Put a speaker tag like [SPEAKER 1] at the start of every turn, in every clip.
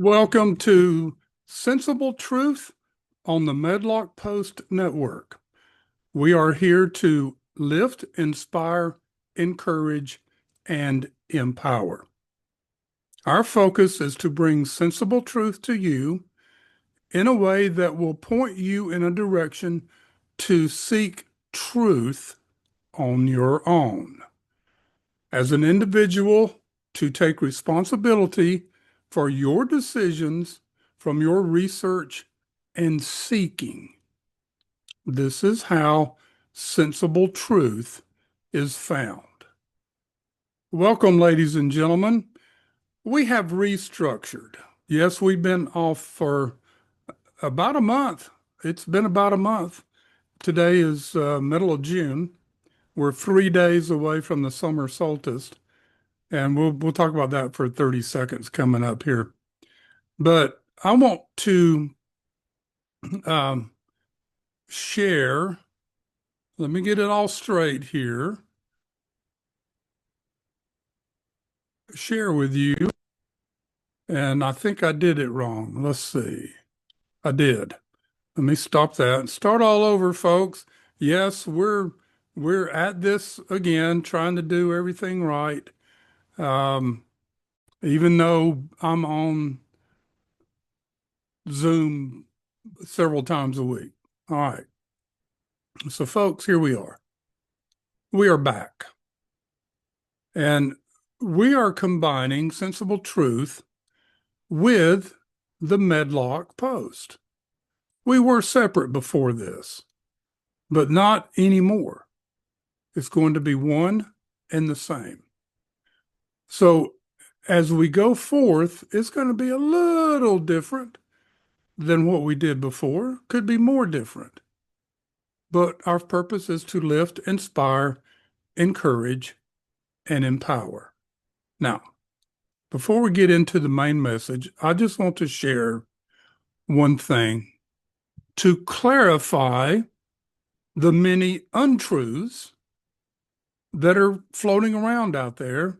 [SPEAKER 1] Welcome to Sensible Truth on the Medlock Post Network. We are here to lift, inspire, encourage, and empower. Our focus is to bring sensible truth to you in a way that will point you in a direction to seek truth on your own. As an individual, to take responsibility for your decisions from your research and seeking. This is how sensible truth is found. Welcome, ladies and gentlemen. We have restructured. Yes, we've been off for about a month. It's been about a month. Today is middle of June. We're 3 days away from the summer solstice, and we'll talk about that for 30 seconds coming up here. But I want to um, share, let me get it all straight here, share with you, and I think I did it wrong. Let's see. I did. Let me stop that and start all over, folks. Yes, we're at this again, trying to do everything right. Um, Even though I'm on Zoom several times a week. All right. So, folks, here we are. We are back. And we are combining sensible truth with the Medlock Post. We were separate before this, but not anymore. It's going to be one and the same. So, as we go forth, it's going to be a little different than what we did before, could be more different. But our purpose is to lift, inspire, encourage, and empower. Now, before we get into the main message, I just want to share one thing to clarify the many untruths that are floating around out there.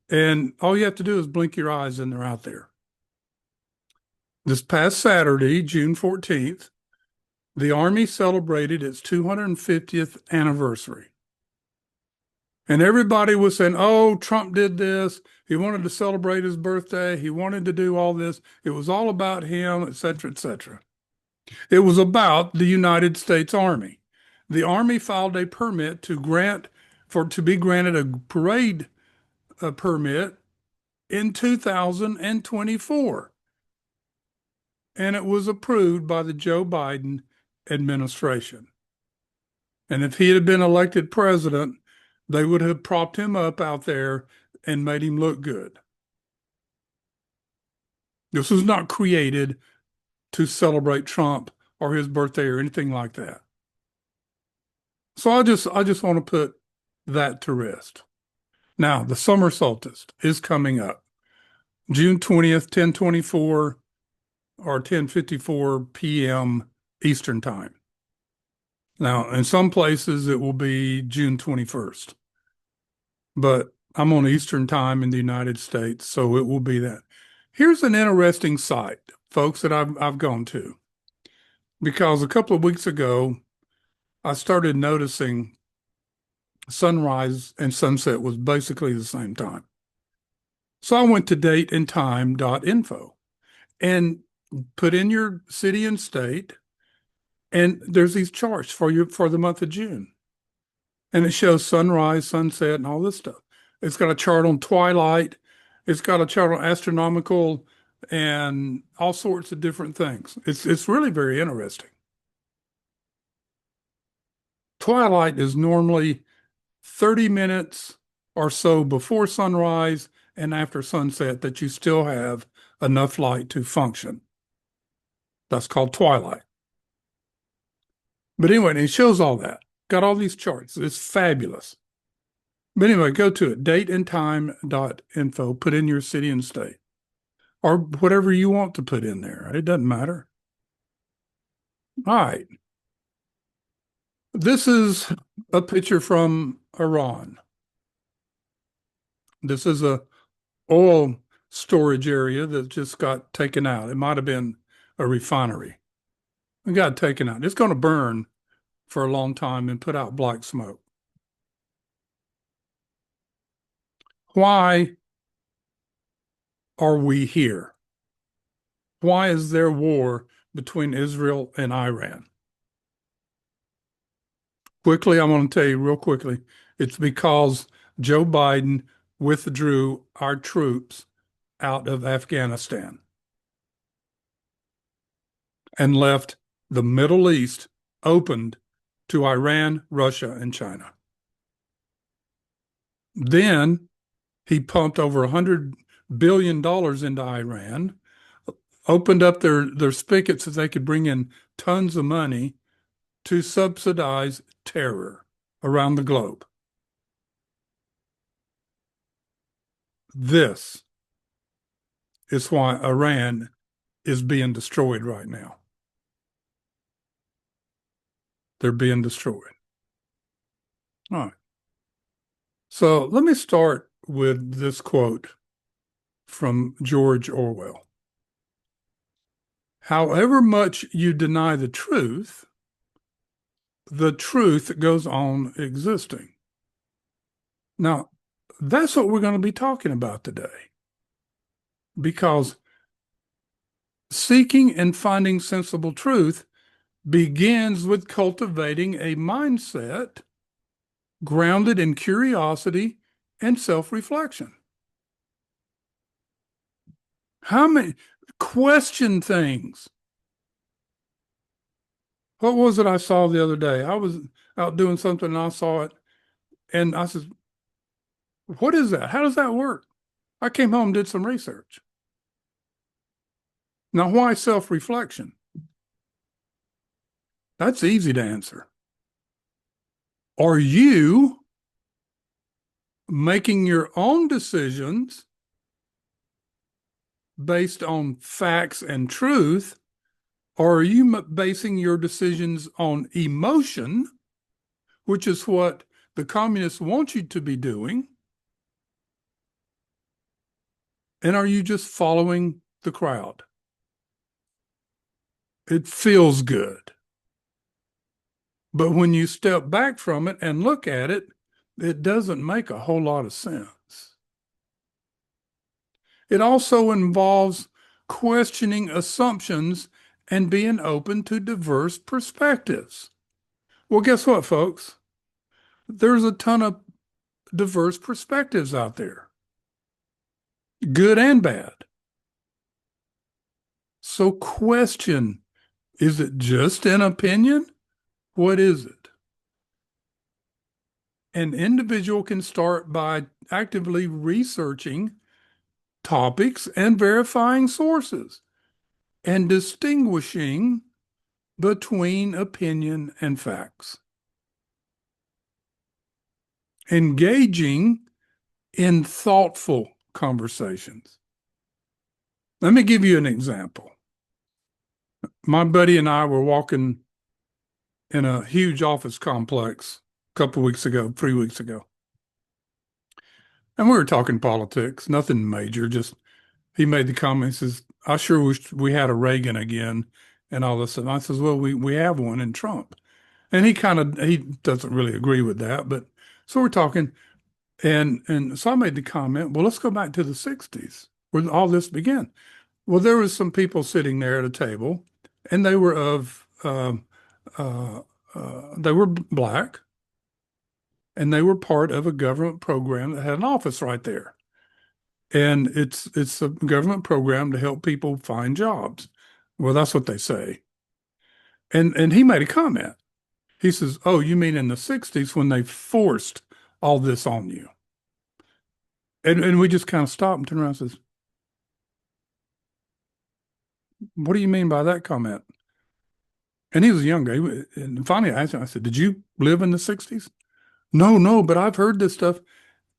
[SPEAKER 1] And all you have to do is blink your eyes and they're out there. This past Saturday, June 14th, the Army celebrated its 250th anniversary. And everybody was saying, oh, Trump did this. He wanted to celebrate his birthday. He wanted to do all this. It was all about him, et cetera, et cetera. It was about the United States Army. The Army filed a permit to be granted a parade permit in 2024. And it was approved by the Joe Biden administration. And if he had been elected president, they would have propped him up out there and made him look good. This was not created to celebrate Trump or his birthday or anything like that. So I just want to put that to rest. Now, the summer solstice is coming up. June 20th, 10:24 or 10:54 p.m. Eastern Time. Now, in some places it will be June 21st. But I'm on Eastern Time in the United States, so it will be that. Here's an interesting site, folks, that I've gone to. Because a couple of weeks ago, I started noticing sunrise and sunset was basically the same time. So I went to dateandtime.info and put in your city and state, and there's these charts for you for the month of June. And it shows sunrise, sunset, and all this stuff. It's got a chart on twilight. It's got a chart on astronomical and all sorts of different things. It's really very interesting. Twilight is normally 30 minutes or so before sunrise and after sunset that you still have enough light to function. That's called twilight. But anyway, it shows all that. Got all these charts. It's fabulous. But anyway, go to it, dateandtime.info, put in your city and state, or whatever you want to put in there. It doesn't matter. All right. This is a picture from Iran. This is a oil storage area that just got taken out. It might have been a refinery. It got taken out. It's going to burn for a long time and put out black smoke. Why are we here? Why is there war between Israel and Iran? Quickly, I want to tell you real quickly, it's because Joe Biden withdrew our troops out of Afghanistan and left the Middle East opened to Iran, Russia, and China. Then he pumped over $100 billion into Iran, opened up their spigots so they could bring in tons of money to subsidize terror around the globe. This is why Iran is being destroyed right now. They're being destroyed. All right. So let me start with this quote from George Orwell. However much you deny the truth goes on existing. Now, that's what we're going to be talking about today. Because seeking and finding sensible truth begins with cultivating a mindset grounded in curiosity and self-reflection. How many question things? What was it I saw the other day? I was out doing something and I saw it and I said, what is that? How does that work? I came home and did some research. Now, why self-reflection? That's easy to answer. Are you making your own decisions based on facts and truth, or are you basing your decisions on emotion, which is what the communists want you to be doing? And are you just following the crowd? It feels good. But when you step back from it and look at it, it doesn't make a whole lot of sense. It also involves questioning assumptions and being open to diverse perspectives. Well, guess what, folks? There's a ton of diverse perspectives out there, good and bad. So question, is it just an opinion? What is it? An individual can start by actively researching topics and verifying sources and distinguishing between opinion and facts. Engaging in thoughtful conversations. Let me give you an example. My buddy and I were walking in a huge office complex a couple of weeks ago, 3 weeks ago. And we were talking politics, nothing major, just he made the comment, he says, I sure wish we had a Reagan again and all this. And I says, well, we have one in Trump. And he doesn't really agree with that, but so we're talking and so I made the comment, well, let's go back to the 60s where all this began. Well, there was some people sitting there at a table and they were they were black and they were part of a government program that had an office right there. And it's a government program to help people find jobs. Well, that's what they say. And he made a comment. He says, "Oh, you mean in the 60s when they forced all this on you?" And we just kind of stopped and turned around and says, "What do you mean by that comment?" And he was a young guy. And finally I asked him, I said, "Did you live in the 60s?" No, but I've heard this stuff.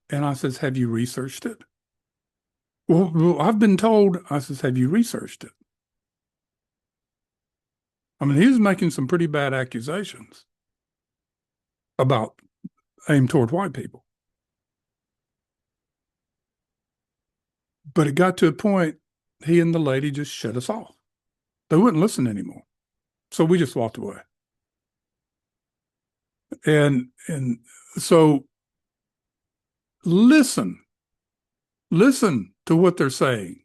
[SPEAKER 1] And I says, "Have you researched it?" Well, I've been told. I says, "Have you researched it?" I mean, he was making some pretty bad accusations about aimed toward white people. But it got to a point, he and the lady just shut us off. They wouldn't listen anymore. So we just walked away. And so listen, listen to what they're saying.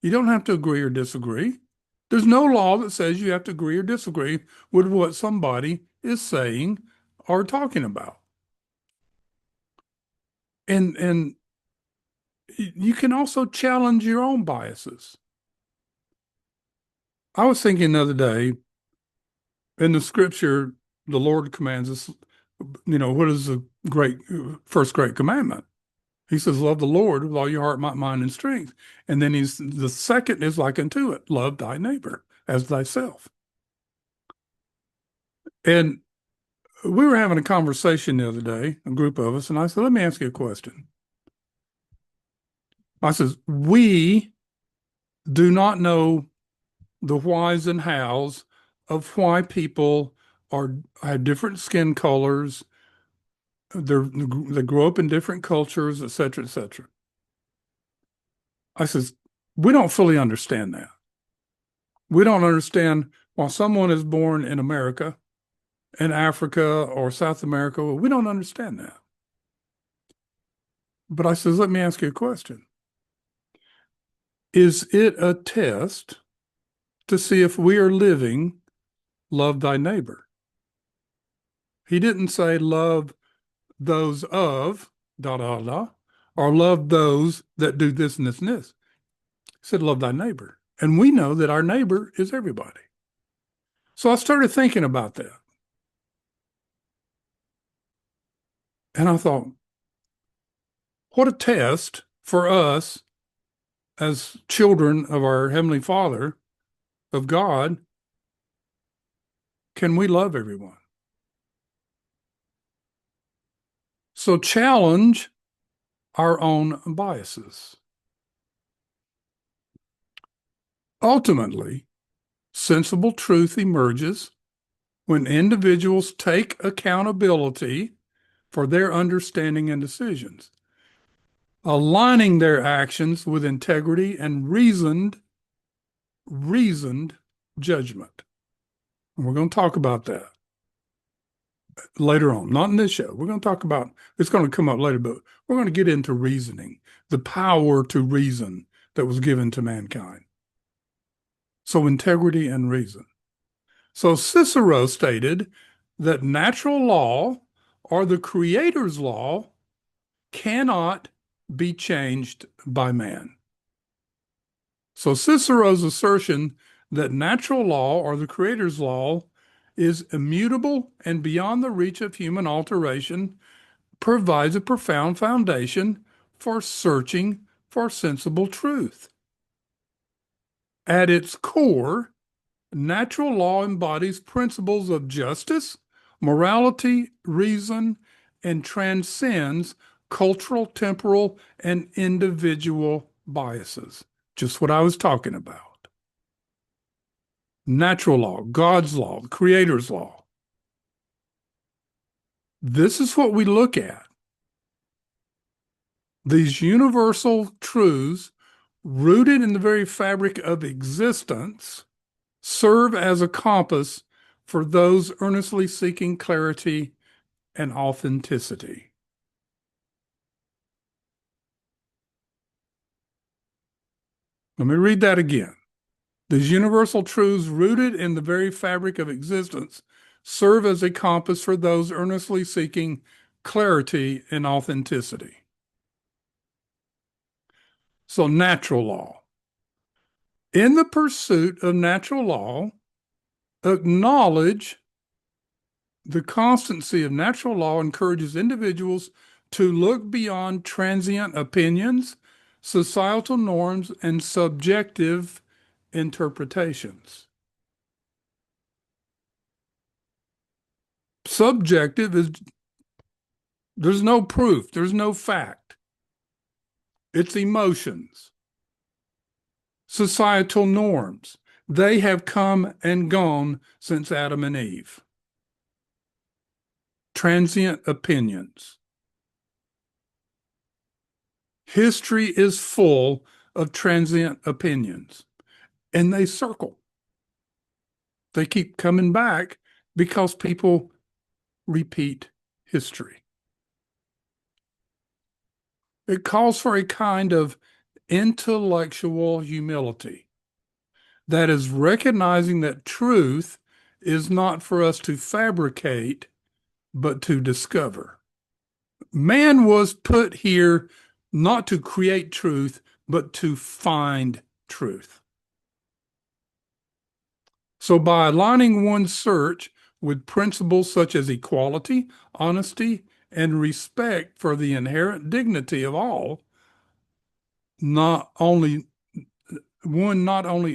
[SPEAKER 1] You don't have to agree or disagree. There's no law that says you have to agree or disagree with what somebody is saying or talking about. And you can also challenge your own biases. I was thinking the other day in the scripture, the Lord commands us, what is the first great commandment? He says, love the Lord with all your heart, might, mind, and strength. And then the second is like unto it, love thy neighbor as thyself. And we were having a conversation the other day, a group of us, and I said, let me ask you a question. I says, we do not know the whys and hows of why people have different skin colors. They grow up in different cultures, et cetera, et cetera. I says, we don't fully understand that. We don't understand why someone is born in America, in Africa, or South America. We don't understand that. But I says, let me ask you a question. Is it a test to see if we are living love thy neighbor? He didn't say love those of da da da or love those that do this and this and this. He said love thy neighbor. And we know that our neighbor is everybody. So I started thinking about that. And I thought, what a test for us as children of our Heavenly Father, of God. Can we love everyone? So challenge our own biases. Ultimately, sensible truth emerges when individuals take accountability for their understanding and decisions, aligning their actions with integrity and reasoned judgment. And we're going to talk about that later on, not in this show. We're going to talk about, it's going to come up later, but we're going to get into reasoning, the power to reason that was given to mankind. So integrity and reason. So Cicero stated that natural law or the creator's law cannot be changed by man. So Cicero's assertion that natural law or the creator's law is immutable and beyond the reach of human alteration provides a profound foundation for searching for sensible truth. At its core, natural law embodies principles of justice, morality, reason, and transcends cultural, temporal, and individual biases. Just what I was talking about. Natural law, God's law, the Creator's law. This is what we look at. These universal truths, rooted in the very fabric of existence, serve as a compass for those earnestly seeking clarity and authenticity. Let me read that again. These universal truths, rooted in the very fabric of existence, serve as a compass for those earnestly seeking clarity and authenticity. So, natural law. In the pursuit of natural law, acknowledge the constancy of natural law encourages individuals to look beyond transient opinions, societal norms, and subjective interpretations. Subjective is there's no proof, there's no fact. It's emotions. Societal norms. They have come and gone since Adam and Eve. Transient opinions. History is full of transient opinions, and they circle. They keep coming back because people repeat history. It calls for a kind of intellectual humility that is recognizing that truth is not for us to fabricate, but to discover. Man was put here not to create truth, but to find truth. So by aligning one's search with principles such as equality, honesty, and respect for the inherent dignity of all, not only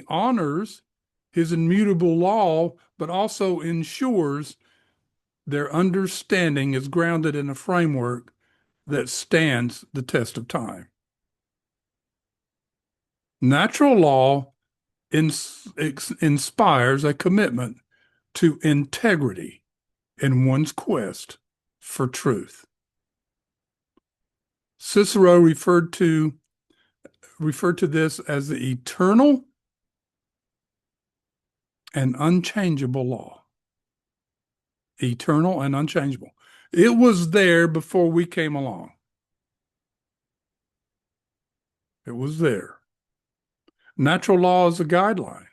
[SPEAKER 1] honors his immutable law, but also ensures their understanding is grounded in a framework that stands the test of time. Natural law inspires a commitment to integrity in one's quest for truth. Cicero referred to this as the eternal and unchangeable law. Eternal and unchangeable. It was there before we came along. It was there. Natural law is a guideline.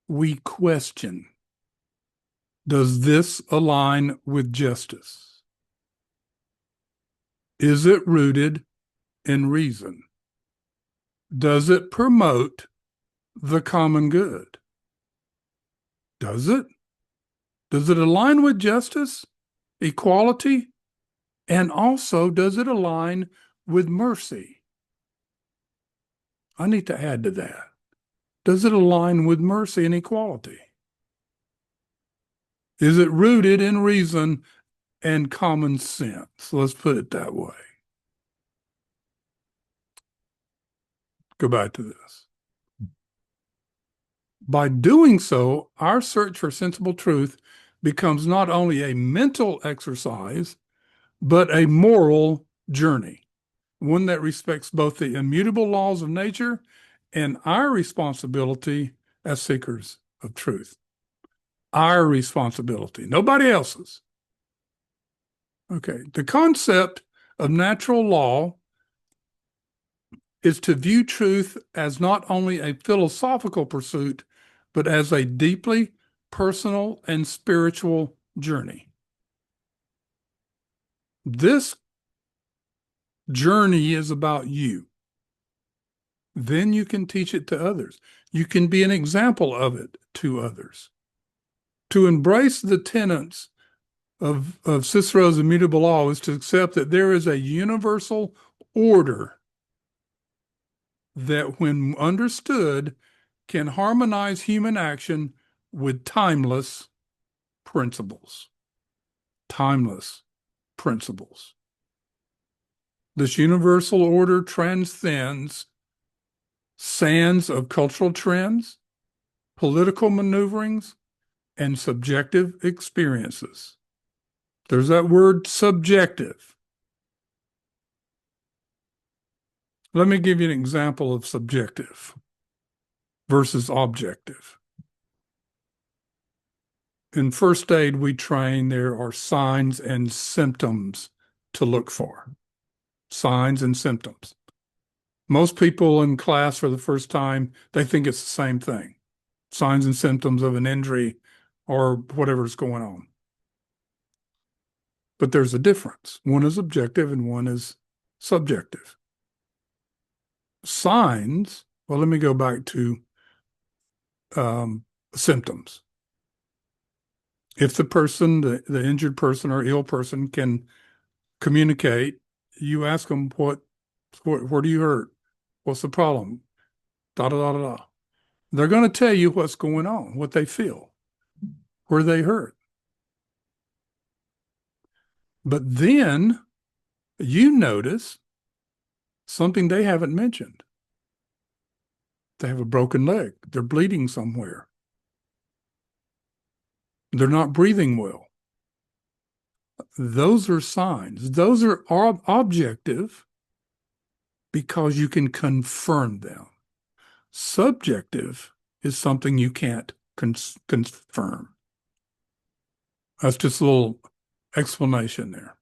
[SPEAKER 1] We question, does this align with justice? Is it rooted in reason? Does it promote the common good? Does it? Does it align with justice, equality, and also does it align with mercy? I need to add to that. Does it align with mercy and equality? Is it rooted in reason and common sense? Let's put it that way. Go back to this. By doing so, our search for sensible truth becomes not only a mental exercise, but a moral journey, one that respects both the immutable laws of nature and our responsibility as seekers of truth. Our responsibility, nobody else's. Okay, the concept of natural law is to view truth as not only a philosophical pursuit, but as a deeply personal and spiritual journey. This journey is about you. Then you can teach it to others. You can be an example of it to others. To embrace the tenets of Cicero's immutable law is to accept that there is a universal order that, when understood, can harmonize human action with timeless principles. Timeless principles. This universal order transcends sands of cultural trends, political maneuverings, and subjective experiences. There's that word subjective. Let me give you an example of subjective versus objective. In first aid, we train there are signs and symptoms to look for. Signs and symptoms. Most people in class for the first time, they think it's the same thing. Signs and symptoms of an injury or whatever's going on. But there's a difference. One is objective and one is subjective. Signs, well, let me go back to symptoms. If the person, the injured person or ill person can communicate, you ask them, where do you hurt? What's the problem? Da, da, da, da, da. They're going to tell you what's going on, what they feel, where they hurt. But then you notice something they haven't mentioned. They have a broken leg. They're bleeding somewhere. They're not breathing well. Those are signs. Those are objective because you can confirm them. Subjective is something you can't confirm. That's just a little explanation there.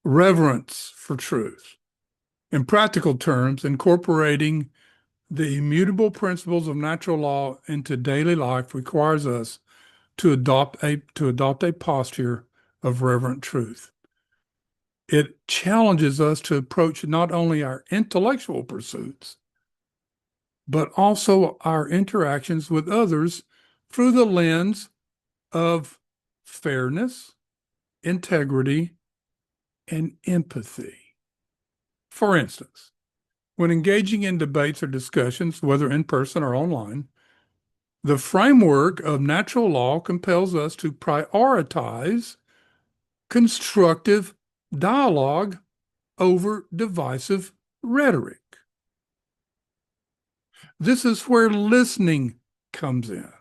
[SPEAKER 1] Reverence for truth. In practical terms, incorporating the immutable principles of natural law into daily life requires us to adopt a posture of reverent truth. It challenges us to approach not only our intellectual pursuits, but also our interactions with others through the lens of fairness, integrity, and empathy. For instance, when engaging in debates or discussions, whether in person or online, the framework of natural law compels us to prioritize constructive dialogue over divisive rhetoric. This is where listening comes in.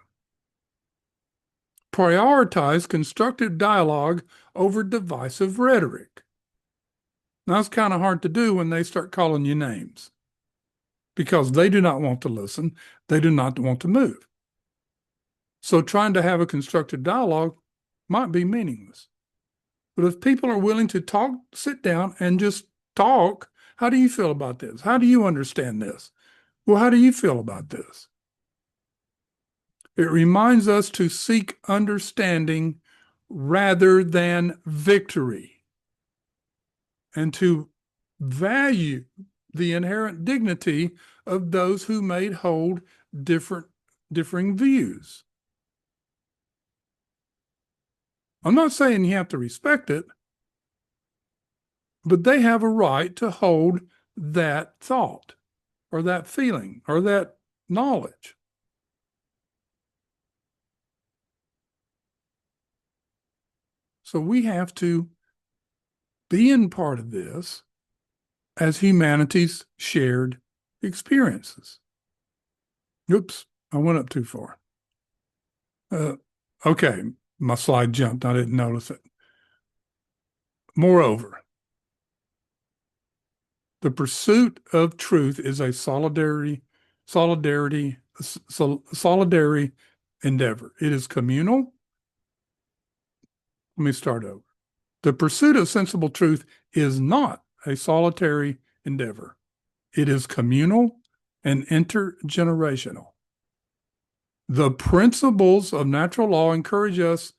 [SPEAKER 1] Prioritize constructive dialogue over divisive rhetoric. Now, it's kind of hard to do when they start calling you names because they do not want to listen. They do not want to move. So trying to have a constructive dialogue might be meaningless. But if people are willing to talk, sit down and just talk, how do you feel about this? How do you understand this? Well, how do you feel about this? It reminds us to seek understanding rather than victory and to value the inherent dignity of those who may hold differing views. I'm not saying you have to respect it, but they have a right to hold that thought or that feeling or that knowledge. So we have to be in part of this as humanity's shared experiences. Oops, I went up too far. Okay, my slide jumped. I didn't notice it. Moreover, the pursuit of truth is a solidary endeavor. It is communal. Let me start over. The pursuit of sensible truth is not a solitary endeavor. It is communal and intergenerational. The principles of natural law encourage us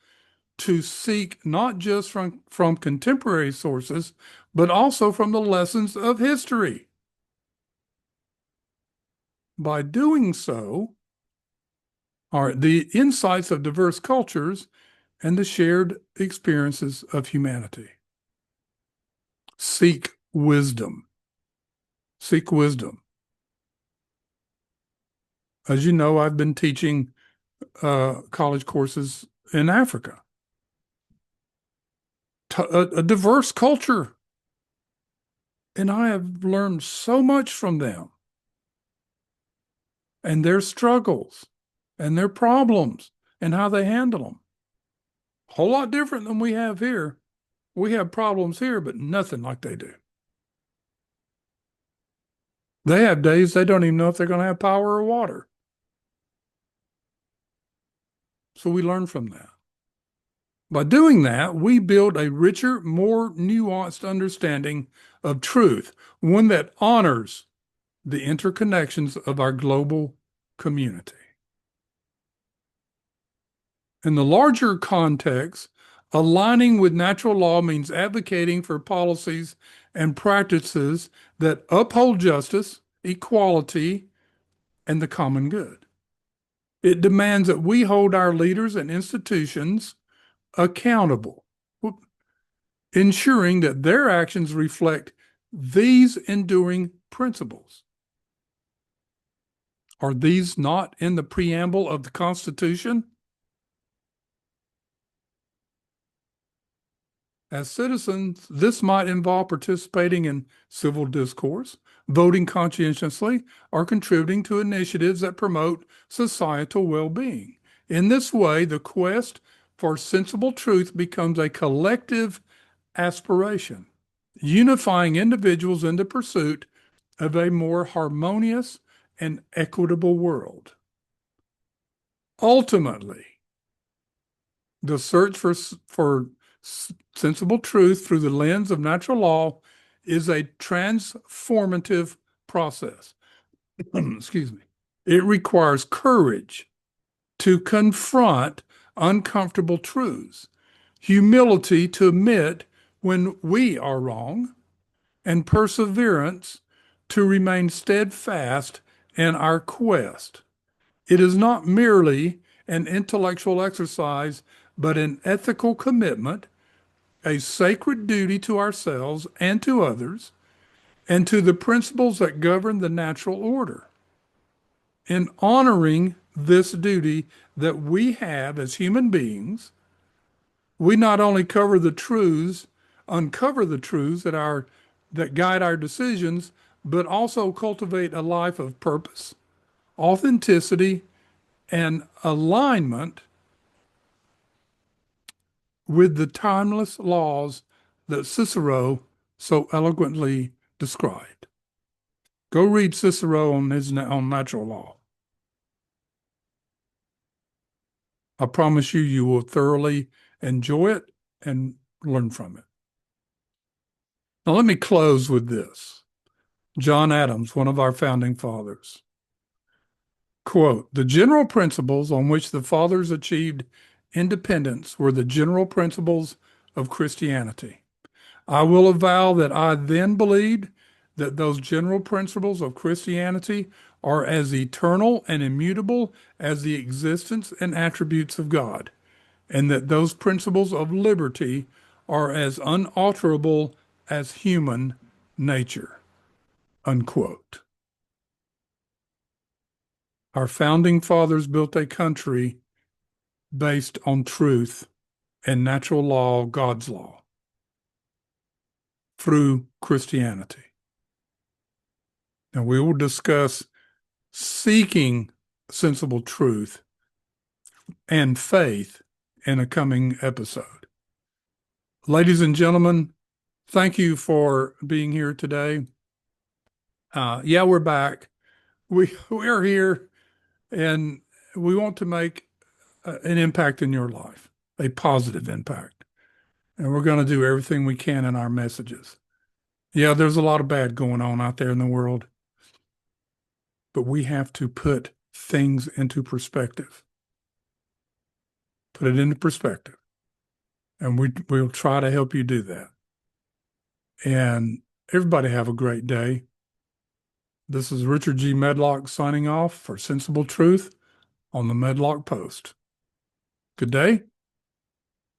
[SPEAKER 1] to seek not just from contemporary sources, but also from the lessons of history. By doing so, are the insights of diverse cultures and the shared experiences of humanity. Seek wisdom. Seek wisdom. As you know, I've been teaching college courses in Africa. A diverse culture. And I have learned so much from them and their struggles and their problems and how they handle them. A whole lot different than we have here. We have problems here, but nothing like they do. They have days they don't even know if they're going to have power or water. So we learn from that. By doing that, we build a richer, more nuanced understanding of truth, one that honors the interconnections of our global community. In the larger context, aligning with natural law means advocating for policies and practices that uphold justice, equality, and the common good. It demands that we hold our leaders and institutions accountable, ensuring that their actions reflect these enduring principles. Are these not in the preamble of the Constitution? As citizens, this might involve participating in civil discourse, voting conscientiously, or contributing to initiatives that promote societal well-being. In this way, the quest for sensible truth becomes a collective aspiration, unifying individuals in the pursuit of a more harmonious and equitable world. Ultimately, the search for sensible truth through the lens of natural law is a transformative process. Excuse me. It requires courage to confront uncomfortable truths, humility to admit when we are wrong, and perseverance to remain steadfast in our quest. It is not merely an intellectual exercise, but an ethical commitment, a sacred duty to ourselves and to others, and to the principles that govern the natural order. In honoring this duty that we have as human beings, we not only uncover the truths that guide our decisions, but also cultivate a life of purpose, authenticity, and alignment with the timeless laws that Cicero so eloquently described. Go read Cicero on natural law. I promise you will thoroughly enjoy it and learn from it. Now, let me close with this. John Adams, one of our founding fathers, quote, "The general principles on which the fathers achieved independence were the general principles of Christianity. I will avow that I then believed that those general principles of Christianity are as eternal and immutable as the existence and attributes of God, and that those principles of liberty are as unalterable as human nature." Unquote. Our founding fathers built a country based on truth and natural law, God's law, through Christianity. And we will discuss seeking sensible truth and faith in a coming episode. Ladies and gentlemen, thank you for being here today. We're back. We are here, and we want to make an impact in your life, a positive impact. And we're going to do everything we can in our messages. Yeah, there's a lot of bad going on out there in the world, but we have to put things into perspective. Put it into perspective. And we'll try to help you do that. And everybody have a great day. This is Richard G. Medlock signing off for Sensible Truth on the Medlock Post. Good day.